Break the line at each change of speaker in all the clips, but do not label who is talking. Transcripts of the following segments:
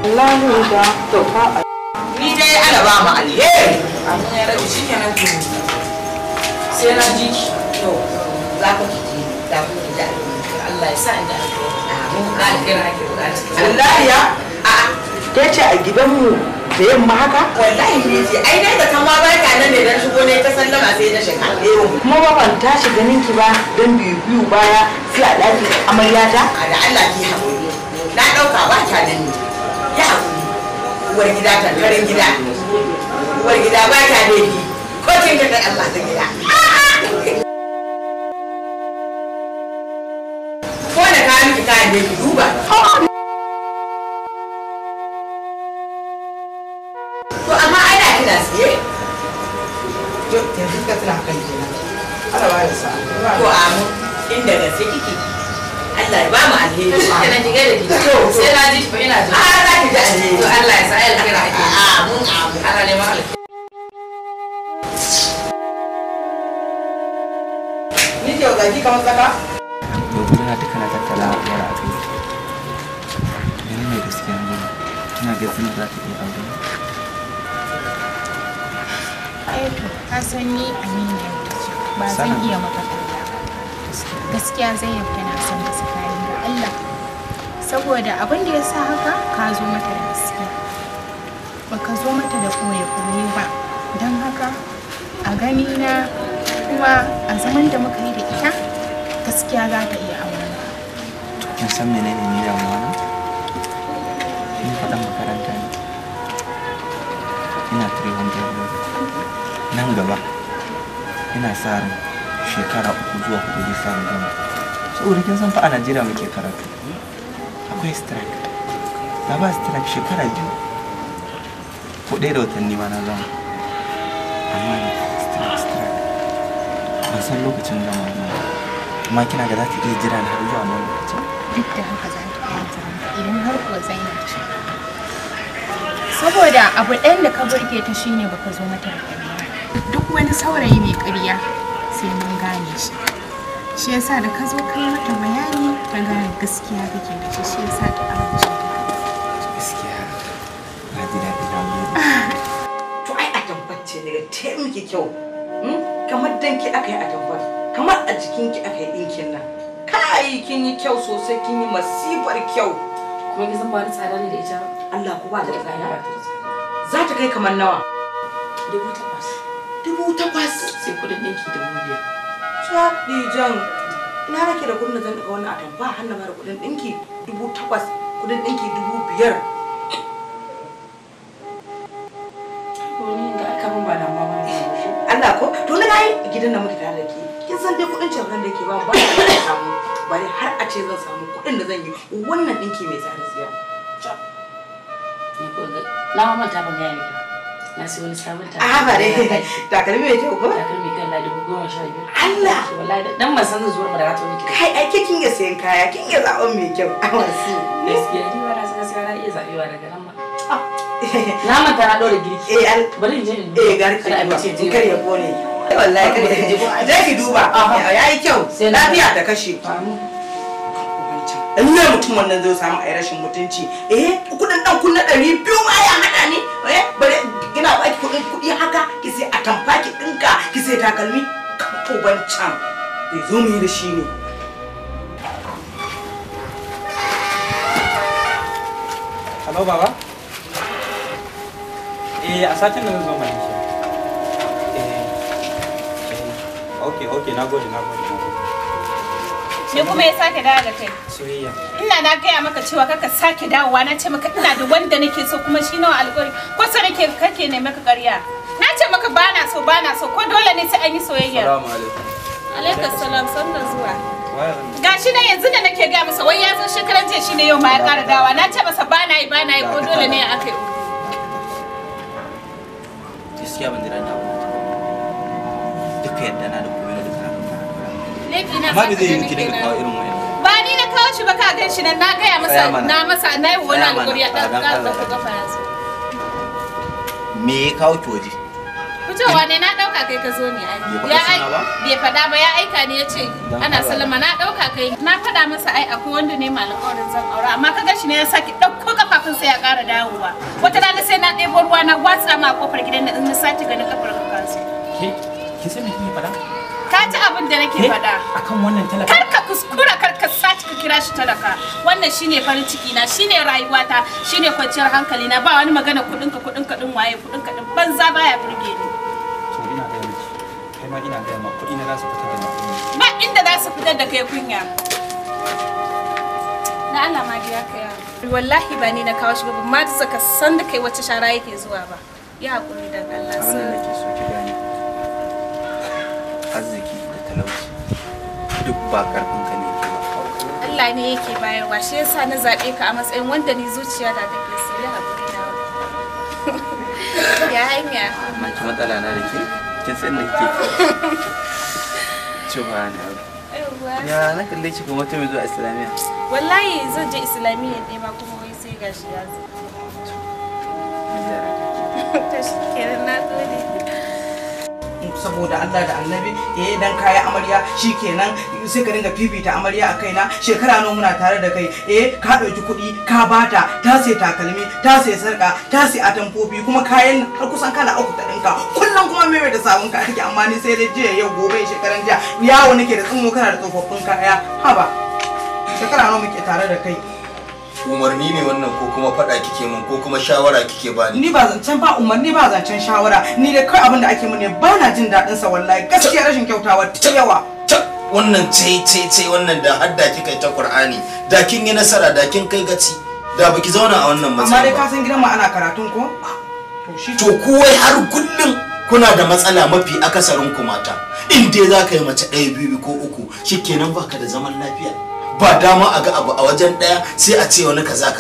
Allah ne da to fa
ni dai ana ba mu alheri amma ya rabu shikenan to sai na ji to za ka ji da ku da Allah ya sa inda amin da alheri ake bukata Allah ya
ke ce a gidanmu da yamma haka
wallahi ne ce ai dai da kama barka nan ne dan shigo ne ta sallama sai na shiga
kuma ba ban tashi ganin ki ba dan biyu baya sai a daki amaryata
da Allah ki haƙuri na dauka ba ta nan ne ya haƙuri uwar gida tantarin gida uwar gida ba ta laifi ko kin ga Allah ta gida ko da ka miki kayan da ki duba to amma ai da kina siye to yanzu ka tana kan kenan Allah ba ya sa to amu inda da sai kike Allah ya ba mu alheri kana diga da ki to sai na ji fa ina ji za ki ji alheri to Allah ya sa ai alheri ake amin Allah ne ma alheri ni ke ga ki kamar saka
gobe na duka na tattala a yara a kai ne gaskiya ne ina ga zan za ta iya aure
ka san ni amina ba zan iya maka ƙarya gaskiya Zainab tana son ka tsakanin da Allah saboda abin da ya sa haka ka zo mata da gaskiya ba ka zo mata da koye ba don haka a gani na kuma a zaman da muka yi da ita gaskiya za ta iya auren ka.
Kin san menene ni damuwa na? Ni faɗan makaranta ne. Ina 300 nan gaba ina sa ran shekara 3 zuwa 4 zai samu gama. Saboda kin san fa a Najeriya muke karatu. Akwai strike. Da ba strike shekara 2 ko ɗaya da watanni ma na zama. Amma ne strike. Ban san lokacin gama na. Amma kina ga za ta iya jira na har zuwa nan lokacin.
Duk da haka za ta iya jira idan har kuwa Zainab ce. Saboda abu ɗayan da ka burge ta shine baka zo mata da ƙarya. Duk wani saurayi mai ƙarya sai mun gane shi. Shi yasa da ka zo kai mata bayani ta gane gaskiya kake da shi yasa ta amince.
Gaskiya na ji daɗi na gode.
To ai a tabbace ne ta miki kyau. Kamar danki aka yi a tabbata. Kamar a jikinki aka yi ɗinkin nan. Kai kin yi kyau sosai kin yi masifar kyau.
Kuma kin san ba da tsada ne da ita.
Allah ku ba da tsada. Za ta kai kamar nawa?
8,000.
8,000
sai kudin ɗinki 5,000.
Shaɗi jan. Ina nake da kudin da zan ɗaga wannan atamfa hannu ba da kudin ɗinki 8,000 kudin ɗinki 5,000.
Ko ni ga aka mun ba da mama ba.
Allah ko to na yi gidan da muke tare da ke. Kin san dai kudin cefan da yake ba da samu bari har a ce zan samu kudin da zan yi wannan ɗinki mai tsada siya.
Ni ko na manta ban ga miki. Na sai wani sabon takalmi.
A bare takalmi mai kyau ko?
Takalmi kan da 12,000.
Allah
wallahi dan ban san zuwa mu da ta miki.
Kai ai kin ga sayan kaya kin ga zaben mai kyau. Amarsu.
Gaskiya ni ba na san sai na iya zabewa daga nan ba. Na manta na dole girki. Bari in je in.
Garki in kar ya kone. Wallahi kar ya je. Je ki duba. Yayi kyau. Lafiya ta kashe. In ne mutum wannan zai samu ai rashin mutunci. Kudin dan kunna 200 ma ya hada ni. Bare kina baki kudi haka ki sai a tamfa ki dinka ki sai takalmi ko bancan. Bai zo mu yi da shi ne.
Hello baba. A satin da zan zo mai shi. Okay, nagode.
Me kuma ya sake dawo da kai?
Soyayya.
Ina na gaya maka cewa kaka sake dawowa na ce maka ina da wanda nake so kuma shi nawa alƙawari ko so nake kake ne maka ƙarya. Na ce maka bana so ko dole ne sai an yi soyayya.
Assalamu alaikum.
Alaikum salam sannan zuwa. Gashi na yanzu da nake gaya masa wai ya zo shekaran jiya shine yau ma ya ƙara dawa na ce masa bana yi ko dole ne aka yi.
Gaskiya ban jira na ba. Duka yadda na da komai da duka na.
Amma
bai zai yi ki dinga kawo irin wayan.
Ba ni na kawo shi ba ka gan shi nan na gaya masa na yi wani alƙawari ya ɗan ɗauka kafa ya so.
Me ya kawo ki waje?
Fitowa ne na ɗauka kai ka zo ne ai. Bai faɗa ba ya aika ne ya ce ana sallama na ɗauka kai. Na faɗa masa ai akwai wanda ne ma alƙawarin zan aura amma ka gan shi ne ya saki ɗauko kafa kafafun sai ya ƙara dawowa. Wata rana sai na ɗebo ruwa na watsa ma kofar gidan da in na sace ganin kafar ka kansu.
Ki san me kike faɗa?
Ka ji abin da nake faɗa.
Akan wannan talaka.
Kar ka kuskura kar ka sace ka kira shi talaka. Wannan shine farin ciki na, shine rayuwata, shine kwanciyar hankali na. Ba wani magana kuɗin ka din waye kuɗin ka din banza baya burge ni.
To ina ga miki. Kai ma ina ga ma kuɗi na za su fitar da ni.
Ba inda za su fitar da kai kunya. Na Allah ma biya ka yaro. Wallahi ba ni na kawo shi ba, ma ta saka san da kai wacce shara yake zuwa ba. Ya hakuri dan Allah
abin da nake so ki gane arziki da talauci duk ba karfin ka ne ke ba.
Allah ne yake bayarwa, shi yasa na zabe ka a matsayin wanda ni zuciya ta take so. Ya hakuri na. Ya hanya.
Amma ki matsala na da ke kin san da kike subhana ya na kalle ki kuma wata mai zuwa islamiya.
Wallahi zan je islamiyya ne ma kuma wai sai gashi ya zo. Ta shi kenan na gode.
Saboda Allah da Annabi dan kaya amarya shikenan sai ka dinga fifita amarya a kaina. Shekara nawa muna tare da kai ka dauki kuɗi ka bata ta sai takalmi ta sai sarka ta sai atamfofi kuma kayan har kusan kala uku ta dinka kullum kuma meme da sabon ka take amma ni sai dai jiya yau gobe shekaran jiya yawo nake da tsumo kana da tsofaffin kaya haba shekara nawa muke tare da kai.
Umarni ne wannan ko kuma faɗa kike mun ko kuma shawara kike bani?
Ni ba zancen ba umarni ba zancen shawara ni dai kai abin da ake mun ne ba na jin daɗin sa wallahi gaskiya rashin kyautawa ta yawa.
Wannan ce wannan da hadda kika yi ta Qur'ani da kin yi nasara da kin kai gaci da baki zauna a wannan matsayi.
Amma dai ka san gidan mu ana karatun ko?
To kuwai har kullum kuna da matsala mafi akasarin ku mata. In dai za ka yi mace ɗaya biyu ko uku shikenan baka da zaman lafiya. Ba dama a ga abu a wajen daya sai a ce wani kaza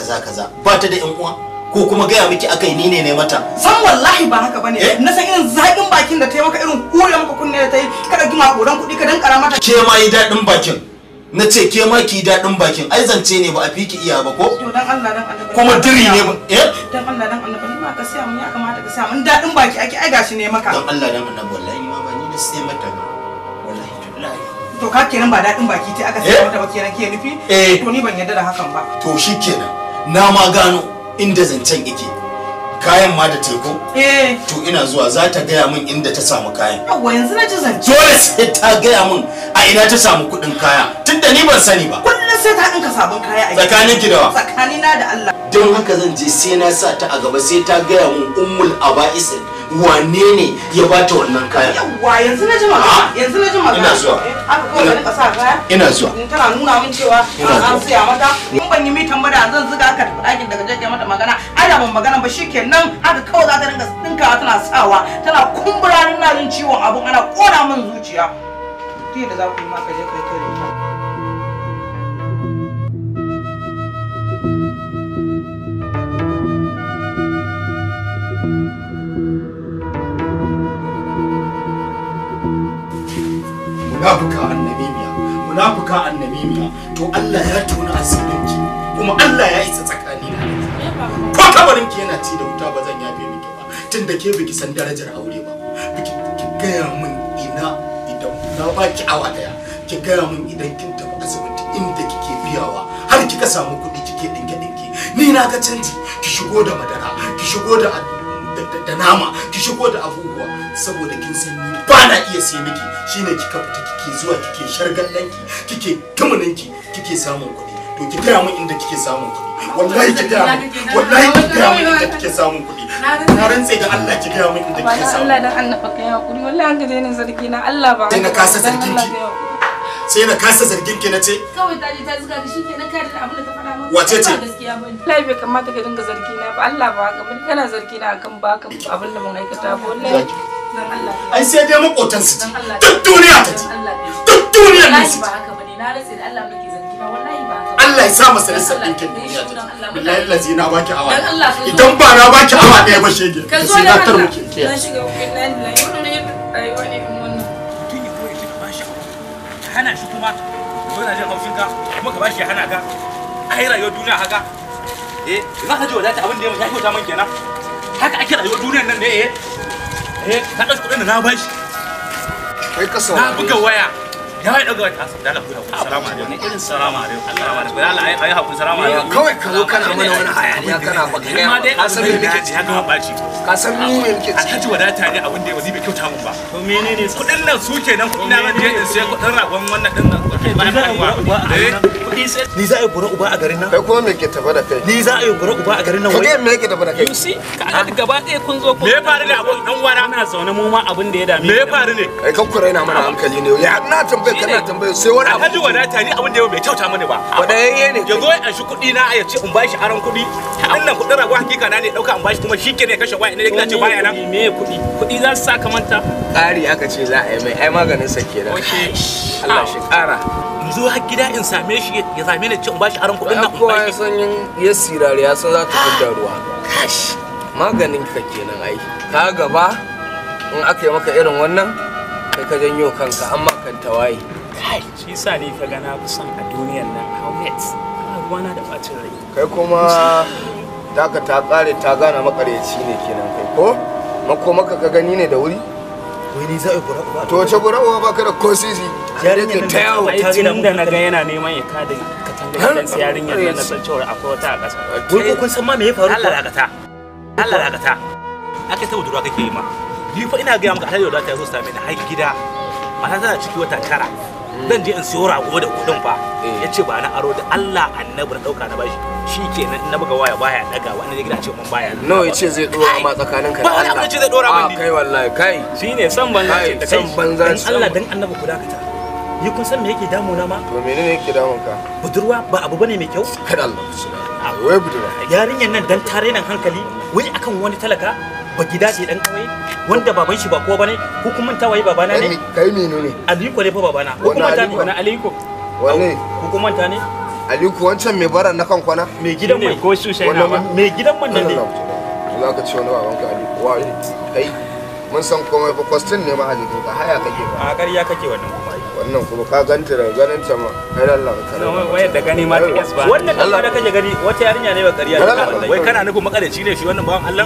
ba ta da yan uwa ko kuma gaya miki akai ni ne mata
san wallahi ba haka bane na san irin zaƙin bakin da ta yi maka irin kore maka kunne da ta yi kada gima koran kuɗi ka dan kara mata
ke ma yi daɗin bakin na ce ke ma ki daɗin bakin ai zance ne ba a fiki iya ba ko
to dan Allah
kuma diri ne ba
dan Allah ni ma ka siya mun ya kamata ka siya mun daɗin baki ake ai gashi ne maka
dan Allah wallahi ma ba ni na sai mata ba wallahi
to ka kenan ba daɗin baki ce aka sai mata ba kenan ke nufi to ni ban yarda da hakan ba
to shikenan na ma gano inda zancen yake kayan ma da teku to ina zuwa za ta gaya min inda ta samu kayan
yawa yanzu na ji zance
dole sai ta gaya min a ina ta samu kuɗin kaya tunda ni ban sani ba
kullum sai ta ɗinka sabon kaya a
tsakanin ki da wa
tsakanina da Allah
don haka zan je sai na sa ta a gaba sai ta gaya min ummul aba'isin wane ne ya bata wannan kayan
yawa yanzu na ji magana
ina zuwa
aka kawai ka sa kaya
ina zuwa
tana nuna min cewa an siya mata in ban yi mitan ba da zan zuga ka tafi ɗakin daga jake mata magana ai da ban magana ba shikenan haka kawai za ta dinga dinkawa tana sawa tana kumbura na jin ciwon abun ana kona min zuciya ta yadda za ku yi maka je kai kai
munafuka annamimiya to Allah ya tona asirinki kuma Allah ya isa tsakani na ko kabarin ki yana ci da wuta ba zan yafe miki ba tunda ke biki san darajar aure ba biki gaya min ina idan na baki awa daya ki gaya min idan kin tafi asibiti inda kike biyawa har kika samu kuɗi kike dinke ni na ga canji ki shigo da madara ki shigo da nama ki shigo da abubuwa saboda kin san ni ba na iya sai miki shine kika fita kike zuwa kike shargallanki kike tumuninki kike samun kuɗi to ki gaya min inda kike samun kuɗi wallahi ki gaya min inda kike samun kuɗi na rantse da Allah ki gaya min inda kike samun
Allah dan annaba kai hakuri wallahi an gaje ni zargi na Allah ba
sai na kasa zargin ki sai na kasa zargin ki nace
kawai ta je ta zuga da shikenan kai da abin da ta faɗa maka
wace ce
gaskiya bane wallahi bai kamata ka dinga zargi na ba Allah ba haka bane kana zargi na akan baka abin da mun aikata ba wallahi dan Allah
ai sai dai makotan su duk duniya ta ji duk duniyar ne
ba haka bane na rasa da Allah muke zargi na wallahi ba haka
Allah ya sa masa rasa dinkin duniya ta wallahi lazi na baki awa idan ba na baki awa ɗaya ba shege sai na tar muke kiya
na shiga wannan layi rayuwa ne wannan
tuni ko yake ka bashi hana shi kuma yana jin haushin ka kuma ka bashi hana ka ai rayuwar duniya haka za ka ji wadata abin da ya kyauta man kenan haka ake rayuwar duniyar nan ne ka ɗauki kuɗin da na bashi
kai ka
na buga waya ya wai daga wata da Allah ku salamu alaikum irin salamu alaikum assalamu alaikum Allah ayi hakuri salamu alaikum
kawai ka zo kana mana wani hayaniya kana baka ga
ma dai asali ne muke ya ga baci
ka san mu me muke
alhaji wadata ne abin da ya wazibe kyauta mun ba to menene kudin nan su kenan kudin na je in sai kudin ragon wannan din nan ba kudi sai ni za a yi bura uba a garin nan
kai kuma me ke tafa da kai
ni za a yi bura uba a garin nan
wai me yake tafa da kai
yusi ka gaba ɗaya kun zo
me ya faru ne abun dan uwana
muna zaune mu ma abin da ya dame
me ya faru ne
kai kan kuraina mana hankali ne ya na tambaye kana tambaye sai wani abu
alhaji wadata ni abin da yau bai kyauta mani ba
wadayayye ne
ya zo ya shi kudi na ya ce in bashi aron kudi wannan kudin rago hakika na ne dauka in bashi kuma shike ne kashe waya ne ya ce baya nan
me kudi za su saka manta
ƙari aka ce za a yi mai ai maganin sa kenan Allah shi ƙara
in zo har gida in same shi ya same ni ce in bashi aron kudin nan
kowa ya san ya sirare ya san za ta fidda ruwa maganin ka kenan ai ka gaba in aka yi maka irin wannan kai ka janyo kanka amma kan tawaye
shi yasa ni ka ga na fi son a duniyar nan hawmet ruwana da bacin rai
kai kuma taka ta kare ta gana makareci ne kenan kai ko mako maka ka gani ne da wuri
wai ni za a yi bura uba
to wace bura uba baka da ko sisi
yarinyar
ta yawo
ai tun da na ga yana neman ya kada katangar gidan sai yarinyar nan na san cewa akwai wata a ƙasa
wai ko kun san ma me ya faru Allah dakata aka ta budurwa kake yi ma ni fa ina ga maka alhaji da ta zo same ni har gida mata tana ciki wata tara zan je in siyo rago da kudin fa yace ba na aro da Allah annabi na dauka na bashi shikenan in na buga waya baya daga wani gida ce mun baya
no yace zai dora ma tsakaninka da Allah
ba wani ce zai dora mani
kai wallahi kai
shine san banza ce ta kai
san banza
dan Allah dan annabi ku dakata ni kun san me yake damuna ma
to menene yake damun ka
budurwa ba abu bane mai kyau
kada Allah ku suna wai budurwa
yarinyar nan dan tare nan hankali wai akan wani talaka ba gida ce dan kawai wanda baban shi ba kowa bane ko kuma manta waye babana ne
kai menene
Aliko ne fa babana ko kuma manta ne
wani Aliko
wanne
ko kuma manta ne
Aliko wancan mai bara na kan kwana
mai gidan mai
ko shushe na ba
mai gidan man nan ne
za ka ce wani baban ka Aliko wa kai mun san komai fa kwastin ne ma Aliko ka haya kake ba
a ƙarya kake wannan kuma
wannan kuma ka ganta da ganin ta ma kai Allah ka kare
wai da gani ma ta ba
wannan Allah da kake gani wata yarinya ne ba ƙarya wai kana nufin makalaci ne shi wannan bawan Allah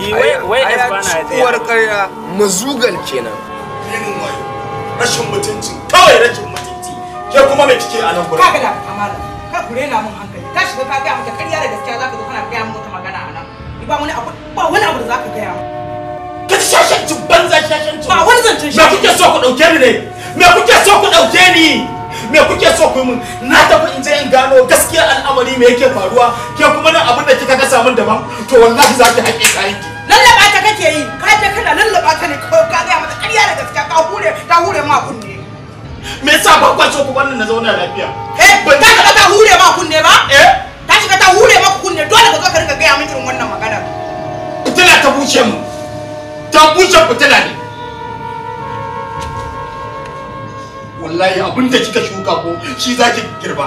wai esbana ya tsaya
uwar ƙarya mazugal kenan
renin wayo rashin mutunci kawai rashin mutunci ke kuma me kike a nan gurin
kaga da amala ka kure na mun hankali ka shiga ka ga mata ƙarya da gaskiya zaka zo kana ga mun wata magana a nan ba wani abu da zaka ga mu
ka shashanci banza shashanci
ba wani zancen
me kuke so ku dauke ni ne me kuke so ku dauke ni me kuke so ku mun na tafi in je in gano gaskiyar al'amari me yake faruwa ke kuma nan abin da kika ga samun daban to wallahi za ki haƙe kayanki
lallaba ta kake yi ka je kana lallaba ta ne ko ka ga mata ƙarya da gaskiya ta hure ma kunne
me yasa ba kwa so ku wannan na zauna lafiya
ban ta shiga ta hure ma kunne ba ta shiga ta hure ma kunne dole ka zo ka riga ga min irin wannan magana
fitila ta bushe mu ta bushe fitila ne wallahi abinda kika shuka ko shi zaki girba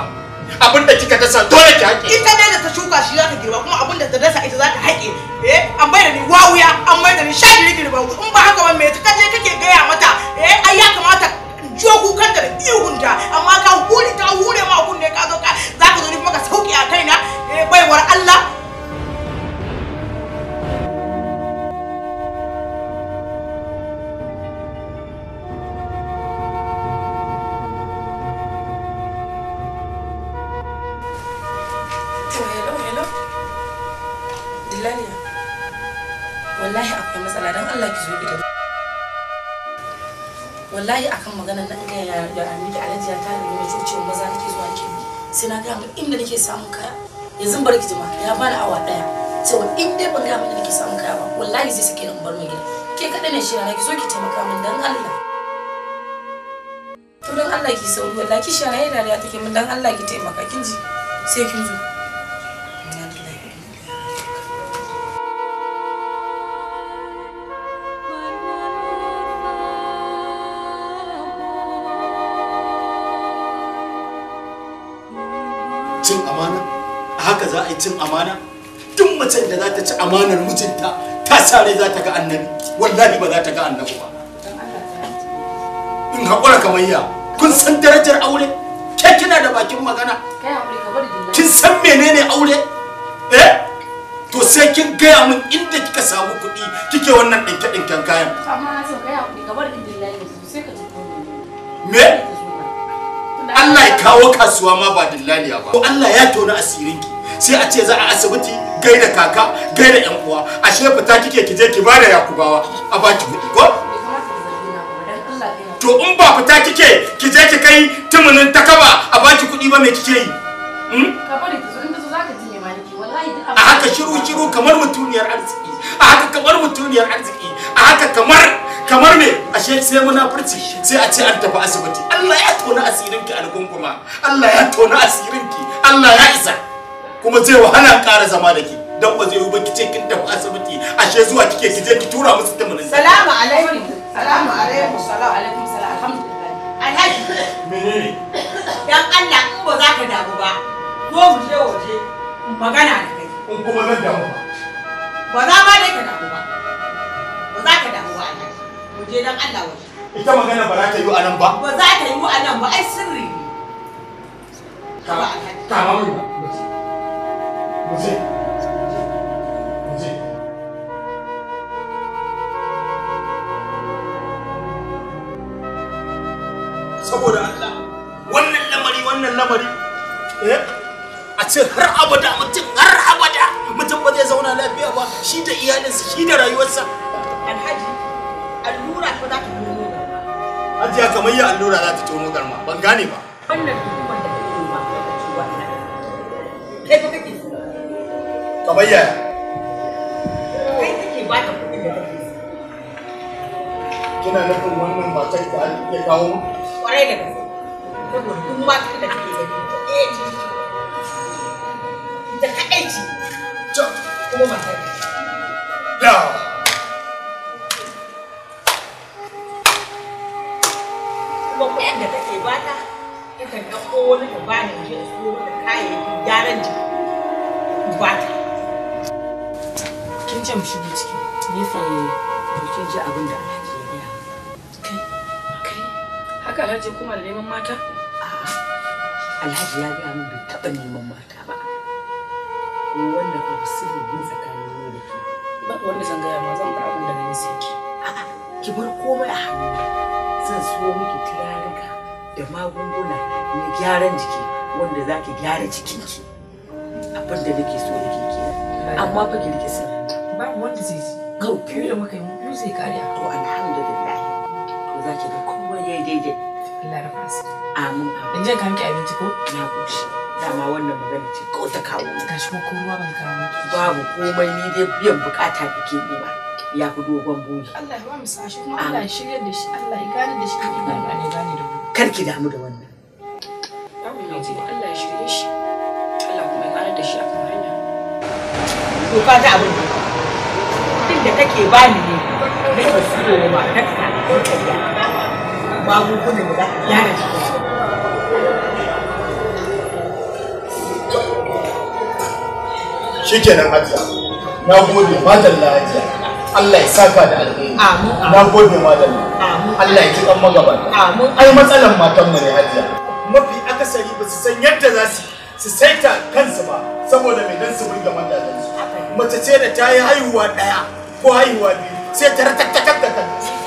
abinda kika dasa dole ki haƙe
ita ne da ta shuka shi za ta girba kuma abinda ta dasa ita za ta haƙe an bai da ni wawuya an bai da ni shagiri girba in ba haka ba me ta kaje kake gaya mata ai ya kamata jiyo kukanta da ihunta amma ka hure ma kunne ka zo ka za ka zo ni kuma ka sauki a kaina baiwar Allah
wallahi akwai matsala don Allah ki zo gidan wallahi akan maganar nan ga ya miki alaji ya tare ne mai cewa maza nake zuwa ke sai na ga inda nake samun kaya yanzu bar ki jima ya bani awa daya cewa in dai ban ga mun nake samun kaya ba wallahi zai sake ni bar mu gida ke kada ne shi na ki zo ki taimaka min dan Allah to dan Allah ki sauri wallahi ki shara yana da take min dan Allah ki taimaka kin ji sai kin zo
cin amana a haka za a yi cin amana duk macen da za ta ci amanar mijinta ta sare za ta ga annabi wallahi ba za ta ga annabi ba in haƙura kamar ya kun san darajar aure ke kina da bakin magana kin san menene aure to sai kin gaya min inda kika samu kuɗi kike wannan ɗinke-ɗinken kayan
amma na san kai hakuri ka bar dillahi sai ka ji
me Allah ya kawo kasuwa ma ba dillaliya ba. Allah ya tona asirinki. Sai a ce za a asibiti gaida kaka, gaida yan uwa. Ashe fita kike kije ki bada yakubawa a baki kuɗi ko? To in ba fita kike kije ki kai tumunin takaba a baki kuɗi ba me kike yi?
Ka bari ki zo in ka zo zaka ji me maliki wallahi duk
a haka shiru kamar mutuniyar arziki. A haka kamar mutuniyar arziki. A haka kamar me ashe sai munafurci sai a ce an tafi asibiti. Allah ya tona asirinki algunguma. Allah ya tona asirinki. Allah ya isa. Kuma zai wahala ƙara zama da ke dan ba zai yi ba kice kin tafi asibiti ashe zuwa kike kije ki tura musu tumunin.
Salamu alaikum. Salamu alaikum. Salamu alaikum. Alhamdulillah. Alhaji.
Menene?
Dan Allah in ba za ka damu ba. Ko mu je waje magana da kai.
In kuma zan damu ba.
Ba za ma dai ka damu ba. Ba za ka damu ba Alhaji. Mu je dan Allah waje.
Ita magana ba za ta yi a nan ba.
Ba za ta yi a nan ba ai sirri ne. Ka ba Alhaji.
Ka ma mu. Muje. Saboda Allah wannan lamari a ce har abada mutum ba zai zauna lafiya ba shi da iyalinsa shi da rayuwarsa.
Alhaji allura ko za ta tono garma.
Hajiya kamar ya allura za ta tono garma ban gane ba.
Wannan hukumar da kake yi ma ka ci wannan. Kai ba kake so.
Kamar yaya?
Kai kake ba ta kuɗin da kake so.
Kina nufin wannan matar da ake kawo mu?
Kwarai da gaske. Saboda duk matar da kake gani da kaɗai ce. Kuma matar.
Da.
Kuma kuɗin da kake bata yakan ɗauko wani da bani ke so da kayayyakin gyaran jiki. Bata.
kin ce mu shigo ciki ni fa kin ji abin da Alhaji ya gaya kai haka Alhaji kuma da neman mata
Alhaji ya gaya min bai taɓa neman mata ba ko wanda fa sirrin bin tsakanin ni da ke
ba wanda zan gaya ma zan bar abin da gani sai ki
a'a ki bar komai a hannu zan so miki turaruka da magunguna na gyaran jiki wanda za ki gyara jikinki abin da nake so da ke kenan amma fa ki rike sirri
babu wanda zai ji kau biyu da muka yi mu biyu zai kare
to alhamdulillah to za ki ga komai yayi daidai
Allah ya rafa su
amin
in je ka miki abinci ko
na goshi dama wannan magana ce ko ta kawo
gashi ko ruwa ban kawo miki
babu komai ni dai biyan bukata kike nema ya fi dogon buri
Allah ya ba mu sashi kuma Allah ya shirya da shi Allah ya gane da shi ne
ne gane da ku
kar ki damu da wannan
babu mai ji Allah ya shirye shi Allah kuma ya gane da shi akan hanya
To ka ji abin da duk da kake bani ne nake siyo ma dakka magungunan da za ka gyara jiki.
Shikenan Hajiya. Na gode madalla Hajiya. Allah ya saka da alheri.
Amin.
Na gode madalla.
Amin.
Allah ya ji kan magabata.
Amin.
Ai matsalan matan mu ne Hajiya. Mafi akasari ba su san yadda za su saita kansu ba saboda mai dan su burge mazajen su. Mace ce da ta yi haihuwa ɗaya ko haihuwa biyu sai ta ratattakar da kanta.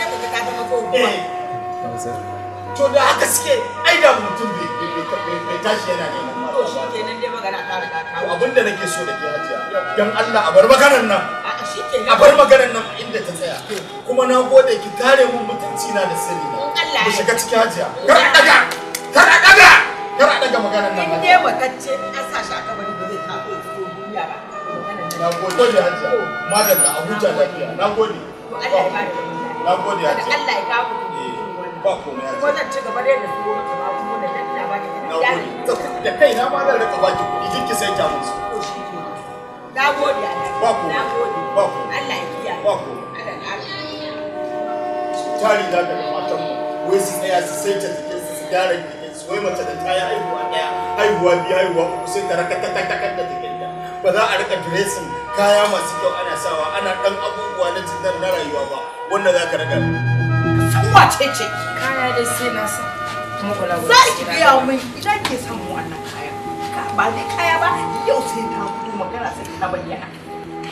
To da haka suke ai da mutum bai tashi yana neman mata.
To shi kenan dai magana ta riga ta.
To abinda nake so da ke Hajiya dan Allah a bar maganar nan.
Shi kenan.
A bar maganar nan inda ta tsaya. Kuma na gode ki kare mun mutunci na da sirri na. Mu shiga cikin Hajiya. Kar a daga. Kar a daga. Kar a daga maganar nan.
In dai matacce an sa shi a kabari ba zai tafi duniya ba.
Na gode Hajiya. Madalla a huta lafiya. Na gode.
To Allah ya bada.
Na gode Hajiya.
Allah ya kawo ku.
Ba komai Hajiya.
Ko zan ci gaba da yadda su maka ba kuma da nan na baki
Na gode. Da kai na ma zan rika baki kuɗi kike sai ta musu.
To shi ke. Na gode Allah.
Ba komai.
Na gode.
Ba komai.
Allah ya kiyaye.
Ba komai.
Allah ya
Tari da ga matan mu wai su tsaya su saita jikin su gyara jikin su wai mace da ta yi haihuwa ɗaya haihuwa biyu haihuwa uku sai ta raka takar da jikinta ba za a rika dressing kaya masu kyau ana sawa ana ɗan abubuwa na jinar na rayuwa ba wanda za ka rika
san wace ce
kaya dai sai na sa kuma kula
za ki gaya min idan ke san wannan kaya ba dai kaya ba yau sai ta fito magana sai ta bayyana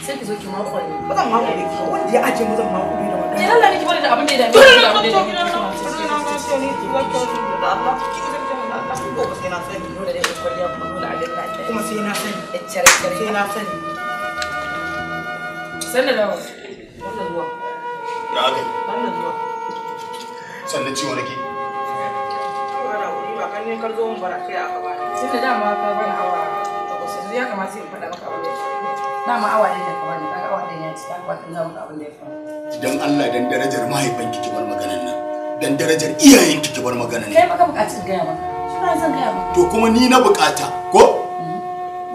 sai ki zo ki mako ne
ba zan mako ne wanda ya aje mu zan mako ne da wannan
ki Allah ne ki bari da abin da ya dame ki da abin da ya dame ki
ko sai na sani
dole dai kwalliya kuma dole a dinga ta
kuma sai na sani
cire
sai na sani
sannan da wannan zuwa
ya kai
wannan zuwa
sannan ciwo nake
wala wuri ba kan ne karzo mun bara sai aka bani
sai da dama ka bani awa to sai ya kamata in faɗa maka abin da dama awa ɗin da ka bani kaga awa ɗin ya ci ta kwatin za mu abin da ya faru
dan Allah dan darajar mahaifanki ki bar maganan nan dan darajar iyayenki ki bar maganan nan
kai baka buƙaci in gaya maka shi ba zan gaya maka
to kuma ni na bukata ko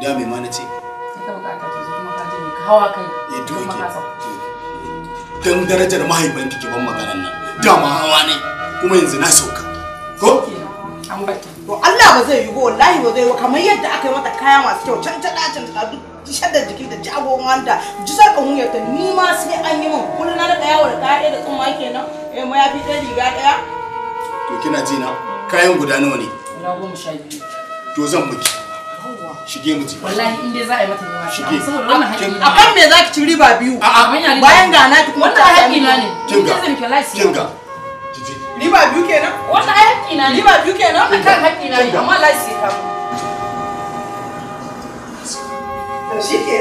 da me ma na ce
ka buƙata to kuma ka je ka hawa kai
to
kuma ka sa
dan darajar mahaifanki ki bar maganan nan dama hawa ne kuma yanzu na sauka ko
an bata
to Allah ba zai yi ba wallahi ba zai yi kamar yadda aka yi mata kaya masu kyau can duk shaddar jiki da jagon wanda ji sarkan wuyarta ni ma sai an yi min kullum na da yawo da kaya ɗaya da tsumma kenan mayafi ɗaya riga ɗaya
to kina ji na kayan guda nawa ne
guda 12
to zan miki shige mu ji
wallahi in dai za a yi mata ne
shige
saboda wannan haƙƙi
a kan me zaki ci riba biyu bayan ga na kuma
wannan haƙƙi na ne
kinga
riba biyu kenan
wannan haƙƙi na ne
riba biyu kenan
wannan kan haƙƙi na ne amma lai sai ka
shi ke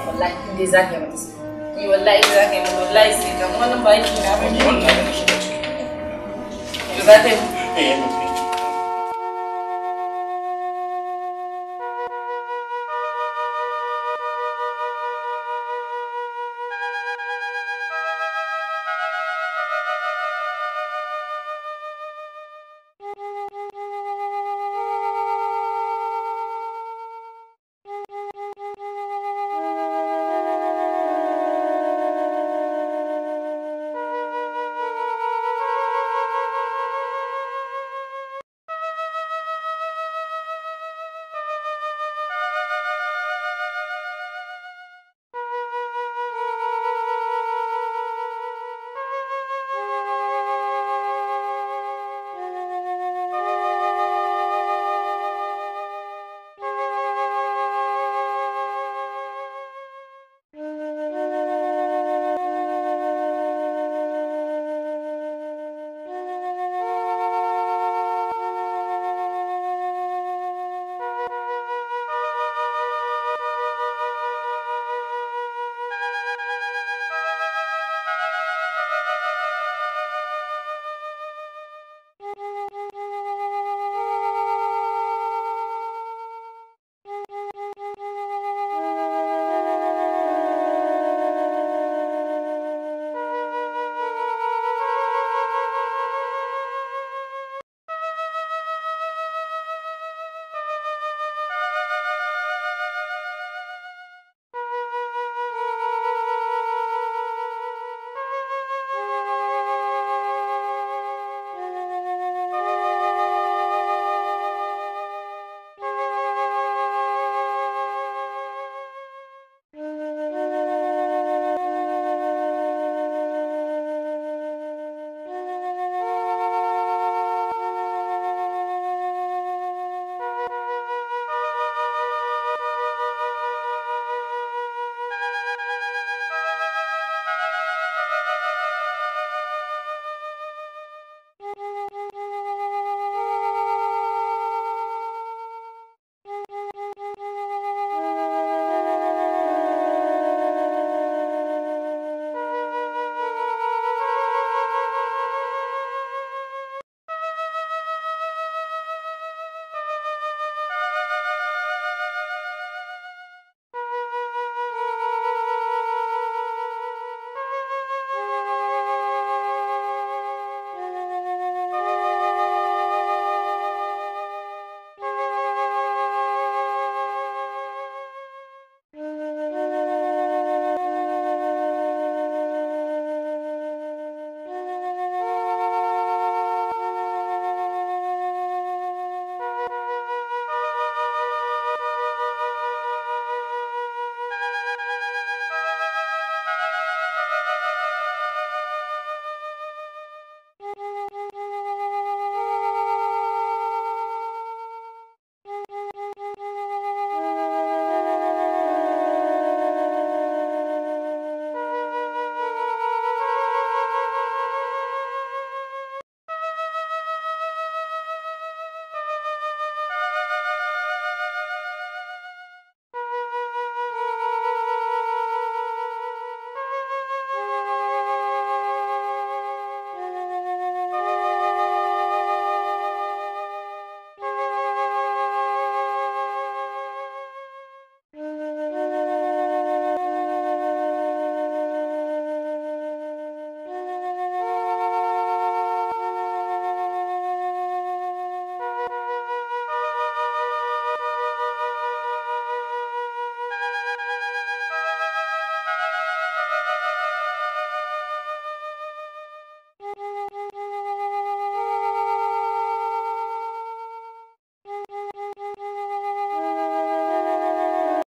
wallahi in dai za ka yi mata ni wallahi za ka yi mata wallahi sai ka wannan ba haƙƙi na ba ne wannan za ka yi